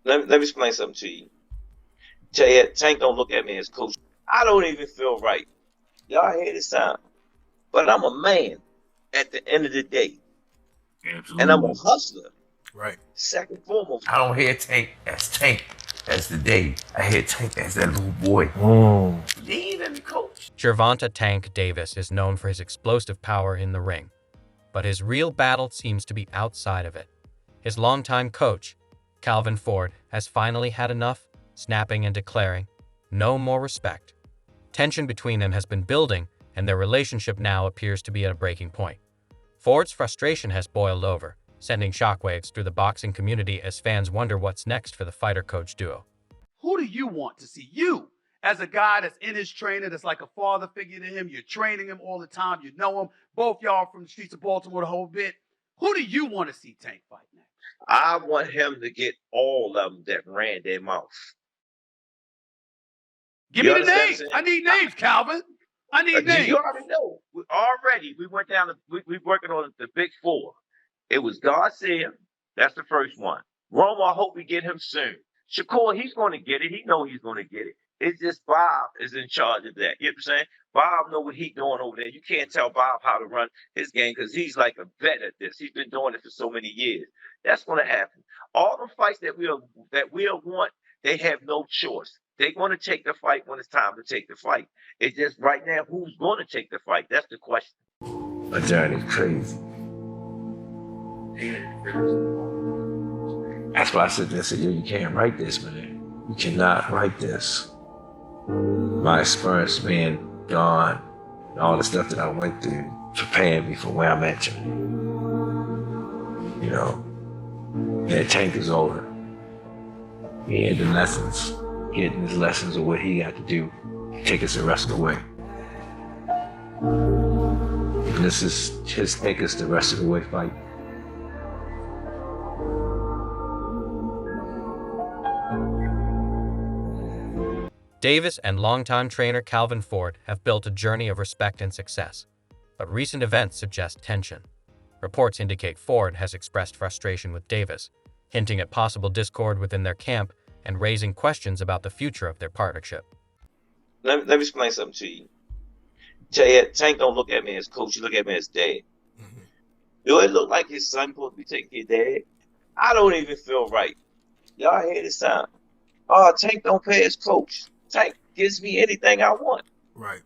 Let me explain something to you. Tank don't look at me as coach. I don't even feel right. Y'all hear this sound? But I'm a man at the end of the day. Absolutely. And I'm a hustler. Right. Second and foremost. I don't hear Tank as the day. I hear Tank as that little boy. Lead and coach. Gervonta Tank Davis is known for his explosive power in the ring, but his real battle seems to be outside of it. His longtime coach, Calvin Ford, has finally had enough, snapping and declaring, "No more respect." Tension between them has been building, and their relationship now appears to be at a breaking point. Ford's frustration has boiled over, sending shockwaves through the boxing community as fans wonder what's next for the fighter-coach duo. Who do you want to see? You, as a guy that's in his trainer, that's like a father figure to him. You're training him all the time. You know him. Both y'all from the streets of Baltimore the whole bit. Who do you want to see Tank fight next? I want him to get all of them that ran their mouth. Give me the names. I need names, Calvin. I need names. You already know. We went down. We working on the big four. It was Garcia. That's the first one. Roma, I hope we get him soon. Shakur, he's going to get it. He know he's going to get it. It's just Bob is in charge of that. You know what I'm saying? Bob know what he's doing over there. You can't tell Bob how to run his game because he's like a vet at this. He's been doing it for so many years. That's going to happen. All the fights that we'll want, they have no choice. They're going to take the fight when it's time to take the fight. It's just right now, who's going to take the fight? That's the question. My journey's crazy. That's why I said this. Yo, you can't write this, man. You cannot write this. My experience being gone, all the stuff that I went through, preparing me for where I'm at. You know, that Tank is older. He had the lessons, getting his lessons of what he got to do, take us the rest of the way. And this is his take us the rest of the way fight. Davis and longtime trainer Calvin Ford have built a journey of respect and success, but recent events suggest tension. Reports indicate Ford has expressed frustration with Davis, hinting at possible discord within their camp and raising questions about the future of their partnership. Let me explain something to you. Tank don't look at me as coach. You look at me as dad. Do it look like his son supposed to be taking your dad? I don't even feel right. Y'all hear this sound? Oh, Tank don't pay his coach. Tank gives me anything I want. Right.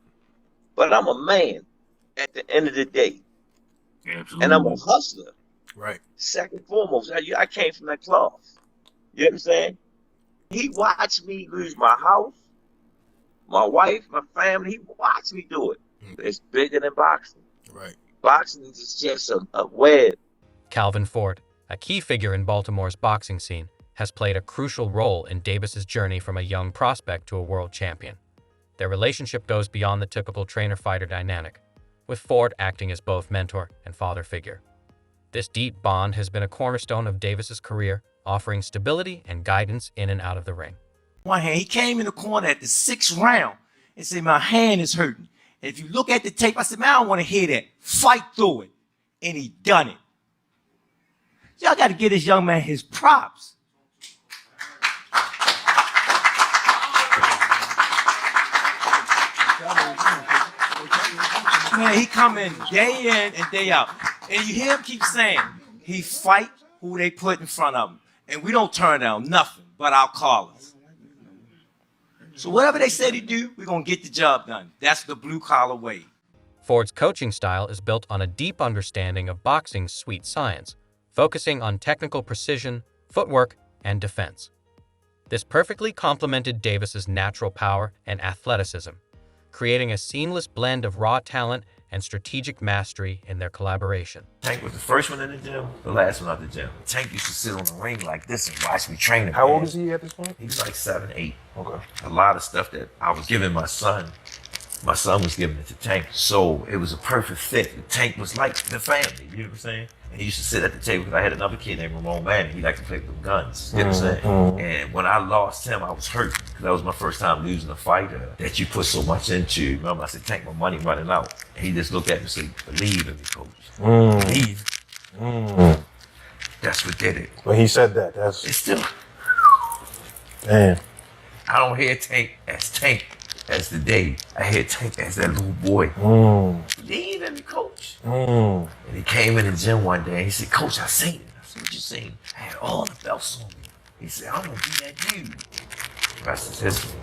But I'm a man at the end of the day. Absolutely. And I'm a hustler. Right. Second and foremost. I came from that cloth. You know what I'm saying? He watched me lose my house, my wife, my family. He watched me do it. It's bigger than boxing. Right. Boxing is just a web. Calvin Ford, a key figure in Baltimore's boxing scene, has played a crucial role in Davis's journey from a young prospect to a world champion. Their relationship goes beyond the typical trainer-fighter dynamic, with Ford acting as both mentor and father figure. This deep bond has been a cornerstone of Davis's career, offering stability and guidance in and out of the ring. One hand, he came in the corner at the 6th round and said, "My hand is hurting." And if you look at the tape, I said, "Man, I don't want to hear that. Fight through it." And he done it. Y'all got to give this young man his props. Man, he come in day in and day out. And you hear him keep saying, he fight who they put in front of him. And we don't turn down nothing but our callers. So whatever they said he do, we're going to get the job done. That's the blue-collar way. Ford's coaching style is built on a deep understanding of boxing's sweet science, focusing on technical precision, footwork, and defense. This perfectly complemented Davis's natural power and athleticism, creating a seamless blend of raw talent and strategic mastery in their collaboration. Tank was the first one in the gym, the last one out the gym. Tank used to sit on the ring like this and watch me train him. How old is he at this point? He was like 7, 8. Okay. A lot of stuff that I was giving my son was giving it to Tank. So it was a perfect fit. The Tank was like the family, you know what I'm saying? And he used to sit at the table because I had another kid named Ramon Manning. He liked to play with guns, you know what I'm saying? And when I lost him, I was hurt because that was my first time losing a fighter that you put so much into. Remember, I said, Tank, my money running out. And he just looked at me and said, "Believe in me, coach. Believe." That's what did it. When he said that, It's still, Damn. I don't hear Tank as the day. I hear Tank as that little boy. He ain't let me coach. And he came in the gym one day and he said, Coach, I seen it. I said, what you seen? I had all the belts on me. He said, I'm gonna be that dude. The rest is history.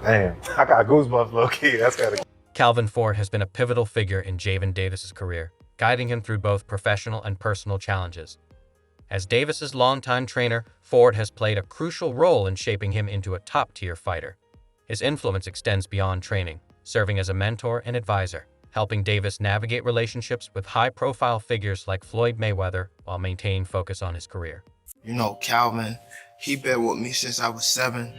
Damn. I got goosebumps low key. That's gotta. Calvin Ford has been a pivotal figure in Javen Davis's career, guiding him through both professional and personal challenges. As Davis's longtime trainer, Ford has played a crucial role in shaping him into a top-tier fighter. His influence extends beyond training, serving as a mentor and advisor, helping Davis navigate relationships with high-profile figures like Floyd Mayweather while maintaining focus on his career. You know, Calvin, he been with me since I was 7.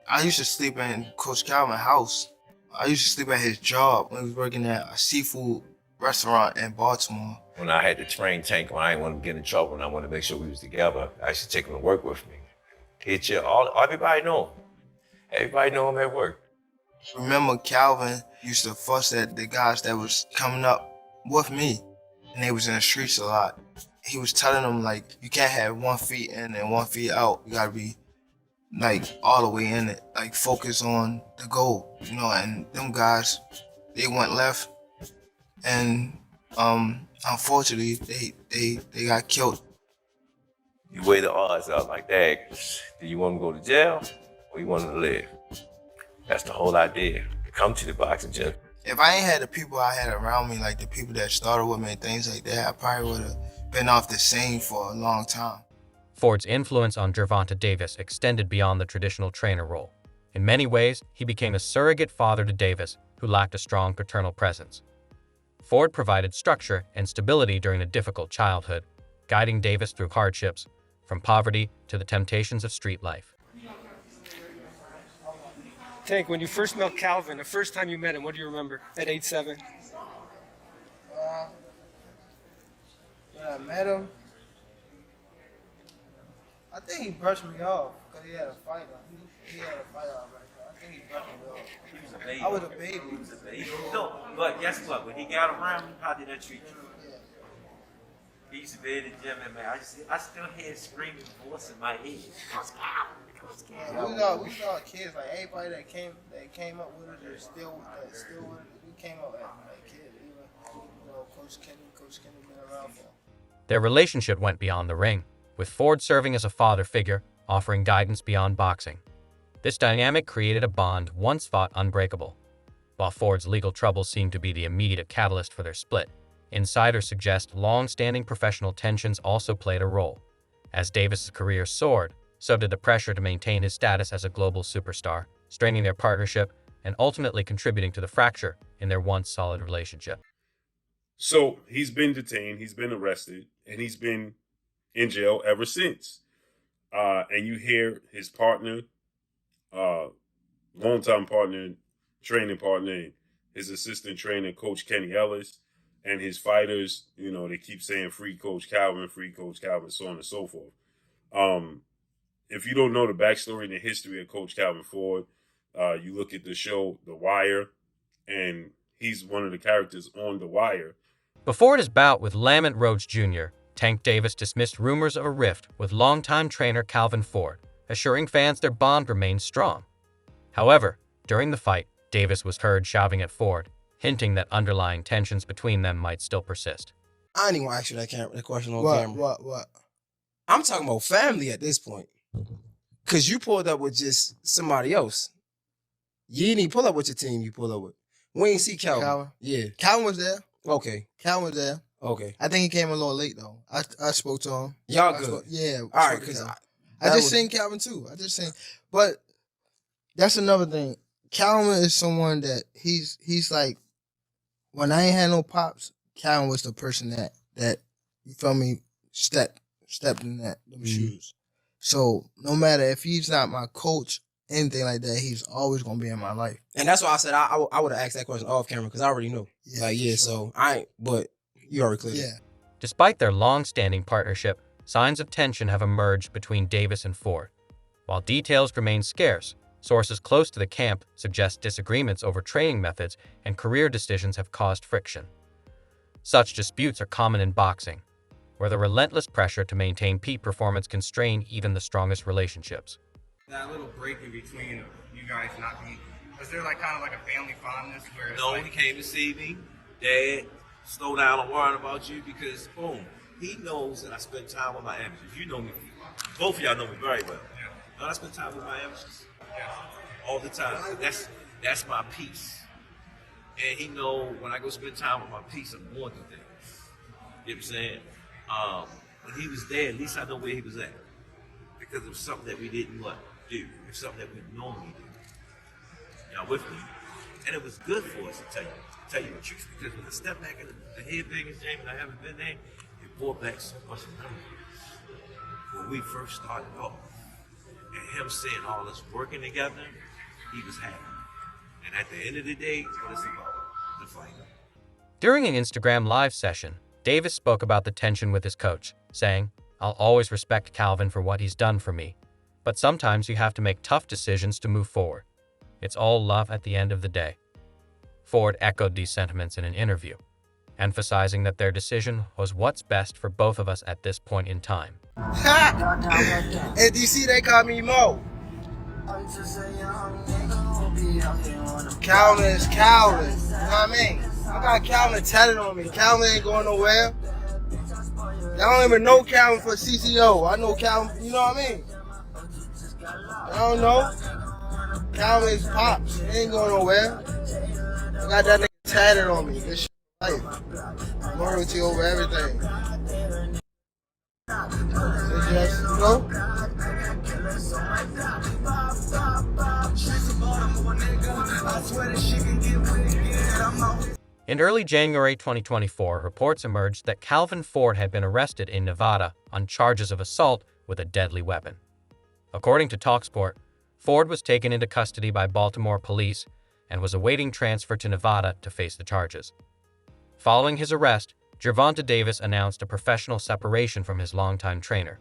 I used to sleep in Coach Calvin's house. I used to sleep at his job when he was working at a seafood restaurant in Baltimore. When I had to train Tank, when I didn't want him to get in trouble and I wanted to make sure we was together, I used to take him to work with me. Everybody know him. Everybody know him at work. Remember, Calvin used to fuss at the guys that was coming up with me, and they was in the streets a lot. He was telling them, like, you can't have 1 feet in and 1 feet out. You gotta be, like, all the way in it. Like, focus on the goal, you know, and them guys, they went left, and unfortunately, they got killed. You weigh the odds out like that. Do you want him to go to jail or you want him to live? That's the whole idea. Come to the boxing gym. If I ain't had the people I had around me, like the people that started with me and things like that, I probably would have been off the scene for a long time. Ford's influence on Gervonta Davis extended beyond the traditional trainer role. In many ways, he became a surrogate father to Davis, who lacked a strong paternal presence. Ford provided structure and stability during a difficult childhood, guiding Davis through hardships, from poverty to the temptations of street life. Tank, when you first met Calvin, the first time you met him, what do you remember at age 7? When I met him, I think he brushed me off because he had a fight on. He had a fight on right now. I think he brushed me off. He was a baby. I was a baby. No, but guess what? When he got around me, how did that treat you? He used to be in the gym and man, I still hear screaming voice in my head. Yeah, we saw kids, like everybody that came up with it, that still with it. We came up like kids. Even, you know, Coach Kenny been around for. Their relationship went beyond the ring, with Ford serving as a father figure, offering guidance beyond boxing. This dynamic created a bond once thought unbreakable. While Ford's legal troubles seemed to be the immediate catalyst for their split, insiders suggest long-standing professional tensions also played a role. As Davis's career soared, so did the pressure to maintain his status as a global superstar, straining their partnership and ultimately contributing to the fracture in their once solid relationship. So he's been detained, he's been arrested, and he's been in jail ever since. And you hear his partner, longtime partner, training partner, his assistant trainer, Coach Kenny Ellis, and his fighters, you know, they keep saying free Coach Calvin, so on and so forth. If you don't know the backstory and the history of Coach Calvin Ford, you look at the show The Wire, and he's one of the characters on The Wire. Before his bout with Lamont Rhodes Jr., Tank Davis dismissed rumors of a rift with longtime trainer Calvin Ford, assuring fans their bond remained strong. However, during the fight, Davis was heard shouting at Ford, hinting that underlying tensions between them might still persist. I ain't even want to ask you that question on What? camera. What? I'm talking about family at this point. Because you pulled up with just somebody else. You didn't even pull up with your team you pulled up with. We ain't see Calvin. Yeah. Calvin was there. Okay. Calvin was there. Okay. I think he came a little late though. I spoke to him. Y'all good. Yeah. All right, because I just seen Calvin too. But that's another thing. Calvin is someone that he's like, when I ain't had no pops, Calvin was the person that you feel me stepped in them shoes. So no matter if he's not my coach, anything like that, he's always gonna be in my life. And that's why I said I would have asked that question off camera because I already know. Yeah, so I ain't, but you already cleared. Yeah. Despite their long-standing partnership, signs of tension have emerged between Davis and Ford. While details remain scarce, sources close to the camp suggest disagreements over training methods and career decisions have caused friction. Such disputes are common in boxing, where the relentless pressure to maintain peak performance can strain even the strongest relationships. That little break in between you guys not being, was there like kind of like a family fondness where it's No, like, he came to see me. Dad, slow down. I'm worried about you because, boom, he knows that I spend time with my amateurs. You know me. Both of y'all know me very well. Yeah. I spend time with my amateurs all the time. That's my peace. And he know when I go spend time with my peace, I'm going through things. You know what I'm saying? When he was there, at least I know where he was at. Because it was something that we didn't do. It was something that we normally do. Y'all with me? And it was good for us to tell you the truth. Because when I step back in the head biggest game and I haven't been there, it brought back so much memories. When we first started off, and him seeing all us working together, he was happy. And at the end of the day, what it's about, the fight. During an Instagram live session, Davis spoke about the tension with his coach, saying, "I'll always respect Calvin for what he's done for me, but sometimes you have to make tough decisions to move forward. It's all love at the end of the day." Ford echoed these sentiments in an interview, emphasizing that their decision was what's best for both of us at this point in time. And do you see they call me Mo? Calvin is Calvin. You know what I mean? I got Calvin tatted on me. Calvin ain't going nowhere. Y'all don't even know Calvin for CCO. I know Calvin, you know what I mean? I don't know. Calvin is Pops. He ain't going nowhere. I got that nigga tatted on me. This shit life. Loyalty over everything. It's just, you know? In early January 2024, reports emerged that Calvin Ford had been arrested in Nevada on charges of assault with a deadly weapon. According to TalkSport, Ford was taken into custody by Baltimore police and was awaiting transfer to Nevada to face the charges. Following his arrest, Gervonta Davis announced a professional separation from his longtime trainer.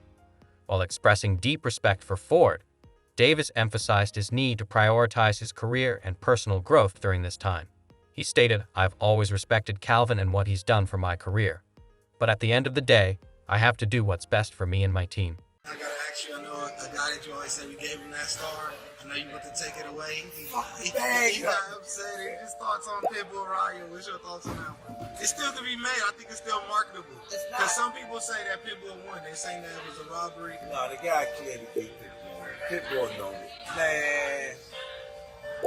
While expressing deep respect for Ford, Davis emphasized his need to prioritize his career and personal growth during this time. He stated, "I've always respected Calvin and what he's done for my career. But at the end of the day, I have to do what's best for me and my team." I gotta ask you, I know a guy that you always say we gave him that star. I know you want to take it away. You got upset. His thoughts on Pitbull Ryan. What's your thoughts on that one? It's still to be made. I think it's still marketable. Because some people say that Pitbull won. They saying that it was a robbery. No, the guy clearly beat Pitbull. Pitbull knows it. Man,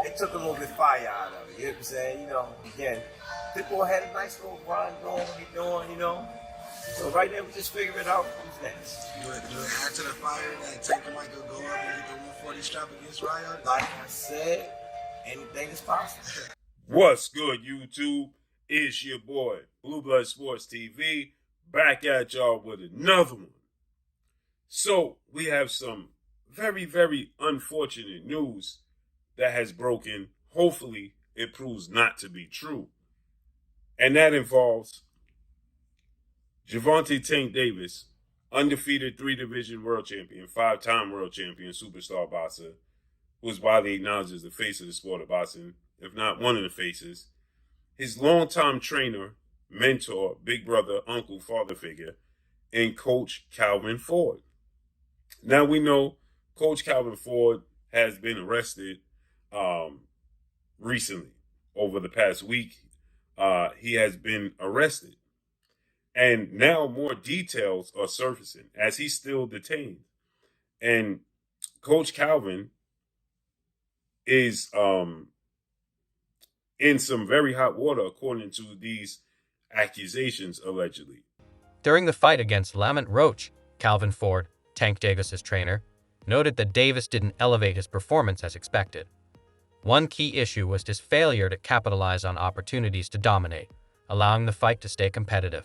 it took a little bit of fire out of it. You know what I'm saying? You know, again, Pitbull had a nice little run going, what he doing, you know. So right there, we just figure it out who's next. Do it add to the fire that Tank might go up and get the 140 strap against Ryan? Like I said, anything is possible. What's good, YouTube? It's your boy, Blue Blood Sports TV, back at y'all with another one. So, we have some very, very unfortunate news that has broken. Hopefully, it proves not to be true. And that involves Gervonta Tank Davis, undefeated 3-division world champion, 5-time world champion, superstar boxer, who is widely acknowledged as the face of the sport of boxing, if not one of the faces. His longtime trainer, mentor, big brother, uncle, father figure, and Coach Calvin Ford. Now we know Coach Calvin Ford has been arrested recently. Over the past week, he has been arrested. And now more details are surfacing as he's still detained. And Coach Calvin is in some very hot water, according to these accusations, allegedly. During the fight against Lamont Roach, Calvin Ford, Tank Davis's trainer, noted that Davis didn't elevate his performance as expected. One key issue was his failure to capitalize on opportunities to dominate, allowing the fight to stay competitive.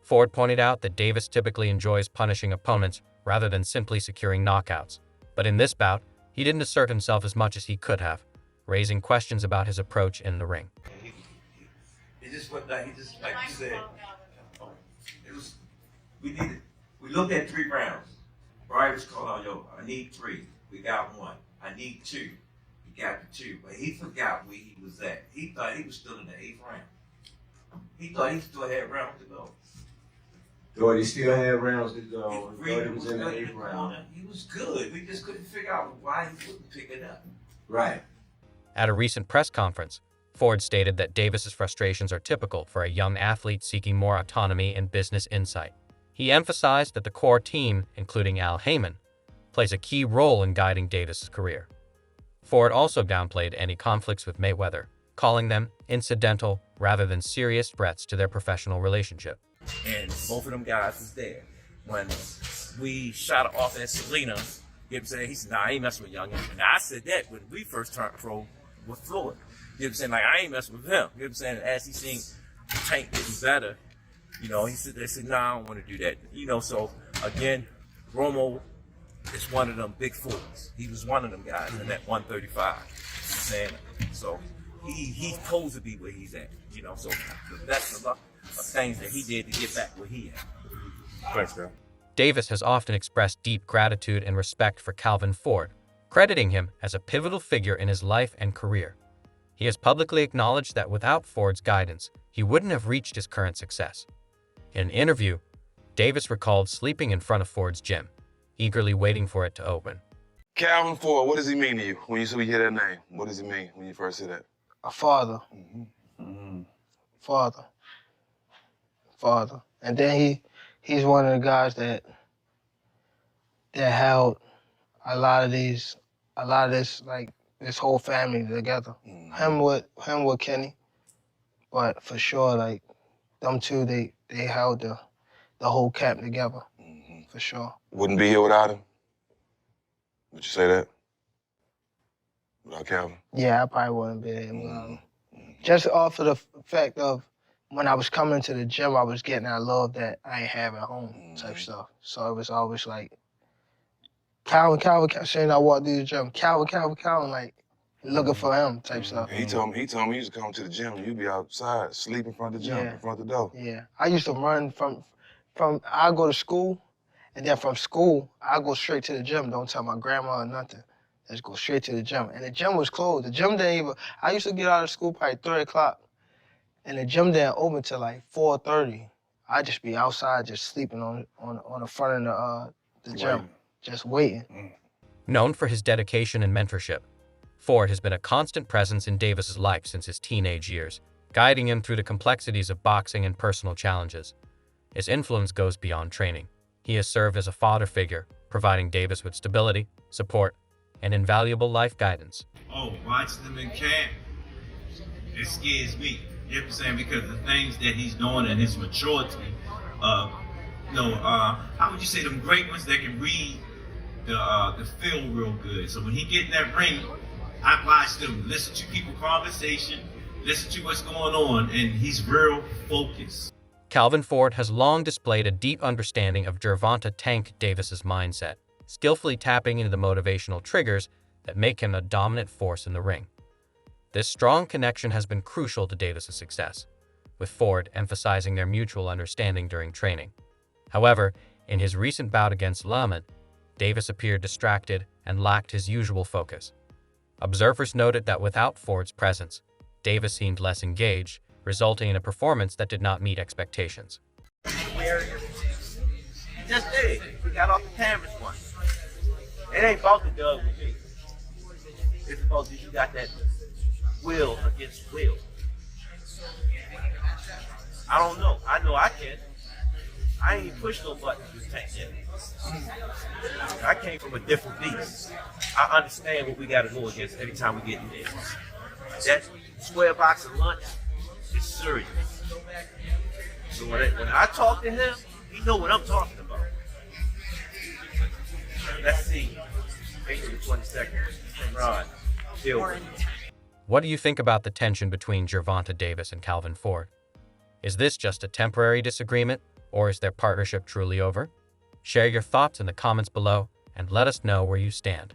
Ford pointed out that Davis typically enjoys punishing opponents rather than simply securing knockouts, but in this bout, he didn't assert himself as much as he could have, raising questions about his approach in the ring. He just went down, he just, like you said, we looked at 3 rounds. Brian was called out, yo, I need 3. We got 1. I need 2. We got the 2. But he forgot where he was at. He thought he was still in the 8th round. He thought he still had rounds to go. Doherty still had rounds to go. Doherty was in the 8th round. He was good. We just couldn't figure out why he wouldn't pick it up. Right. At a recent press conference, Ford stated that Davis's frustrations are typical for a young athlete seeking more autonomy and business insight. He emphasized that the core team, including Al Heyman, plays a key role in guiding Davis's career. Ford also downplayed any conflicts with Mayweather, calling them incidental rather than serious threats to their professional relationship. And both of them guys was there. When we shot off at Selena, you know what I'm saying? He said, nah, I ain't messing with young. And I said that when we first turned pro with Floyd. You know what I'm saying? Like, I ain't messing with him. You know what I'm saying? As he seen Tank getting better, you know, he said, they said, nah, I don't want to do that. You know, so again, Romo is one of them big fours. He was one of them guys in that 135. You know what I'm saying? So he's supposed to be where he's at, you know, so that's a lot of things that he did to get back where he at. Thanks, man. Davis has often expressed deep gratitude and respect for Calvin Ford, crediting him as a pivotal figure in his life and career. He has publicly acknowledged that without Ford's guidance, he wouldn't have reached his current success. In an interview, Davis recalled sleeping in front of Ford's gym, eagerly waiting for it to open. Calvin Ford, what does he mean to you when you hear that name? What does it mean when you first hear that? A father. Father. And then he's one of the guys that held a lot of this, like, this whole family together. Him with Kenny. But for sure, like, them two, they held the whole camp together. For sure. Wouldn't be here without him? Would you say that? Without Calvin? Yeah, I probably wouldn't be able to. Just off of the fact of when I was coming to the gym, I was getting that love that I ain't have at home type stuff. So it was always like, Calvin, saying I walked through the gym, Calvin, like, looking for him type stuff. He told me he used to come to the gym and you'd be outside, sleep in front of the gym, in front of the door. Yeah, I used to run from I go to school, and then from school, I go straight to the gym. Don't tell my grandma or nothing. Just go straight to the gym. And the gym was closed. The gym didn't even, I used to get out of school probably 3 o'clock, and the gym didn't open till like 4:30. I'd just be outside just sleeping on the front of the gym, just waiting. Known for his dedication and mentorship, Ford has been a constant presence in Davis's life since his teenage years, guiding him through the complexities of boxing and personal challenges. His influence goes beyond training. He has served as a father figure, providing Davis with stability, support, and invaluable life guidance. Oh, watching him in camp, it scares me. You know what I'm saying? Because the things that he's doing and his maturity, how would you say them great ones that can read the film real good? So when he get in that ring, I watch them, listen to people conversation, listen to what's going on, and he's real focused. Calvin Ford has long displayed a deep understanding of Gervonta Tank Davis's mindset, skillfully tapping into the motivational triggers that make him a dominant force in the ring. This strong connection has been crucial to Davis's success, with Ford emphasizing their mutual understanding during training. However, in his recent bout against Laman, Davis appeared distracted and lacked his usual focus. Observers noted that without Ford's presence, Davis seemed less engaged, resulting in a performance that did not meet expectations. Just did. We got off the cameras once. It ain't about the dub with me. It's about that you got that will against will. I don't know. I know I can. I ain't pushed no buttons with Tank yet. I came from a different beast. I understand what we got to go against every time we get in there. That square box of lunch is serious. So when I talk to him, he know what I'm talking about. Let's see. April the 22nd. Ron, deal with me. What do you think about the tension between Gervonta Davis and Calvin Ford? Is this just a temporary disagreement, or is their partnership truly over? Share your thoughts in the comments below and let us know where you stand.